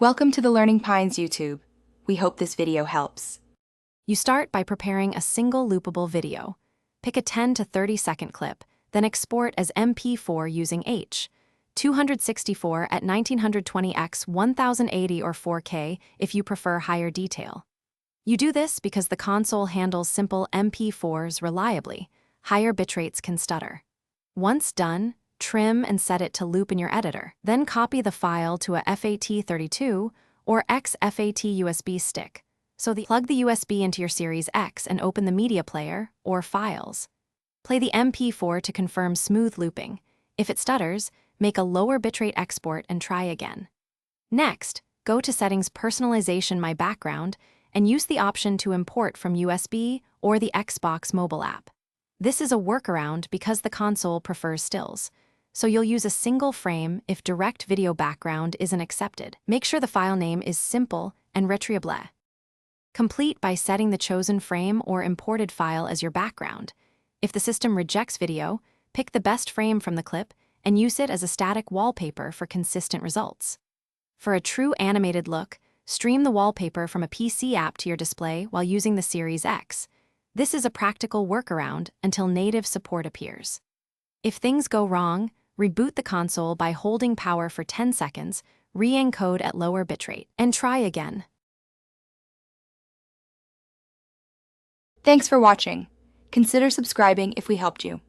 Welcome to the Learning Pines YouTube. We hope this video helps. You start by preparing a single loopable video. Pick a 10 to 30 second clip, then export as MP4 using H.264 at 1920x 1080 or 4K if you prefer higher detail. You do this because the console handles simple MP4s reliably. Higher bitrates can stutter. Once done, trim and set it to loop in your editor. Then copy the file to a FAT32 or XFAT USB stick. Plug the USB into your Series X and open the media player or files. Play the MP4 to confirm smooth looping. If it stutters, make a lower bitrate export and try again. Next, go to Settings Personalization My Background and use the option to import from USB or the Xbox mobile app. This is a workaround because the console prefers stills, so you'll use a single frame if direct video background isn't accepted. Make sure the file name is simple and retriable. Complete by setting the chosen frame or imported file as your background. If the system rejects video, pick the best frame from the clip and use it as a static wallpaper for consistent results. For a true animated look, stream the wallpaper from a PC app to your display while using the Series X. This is a practical workaround until native support appears. If things go wrong, reboot the console by holding power for 10 seconds, re-encode at lower bitrate, and try again. Thanks for watching. Consider subscribing if we helped you.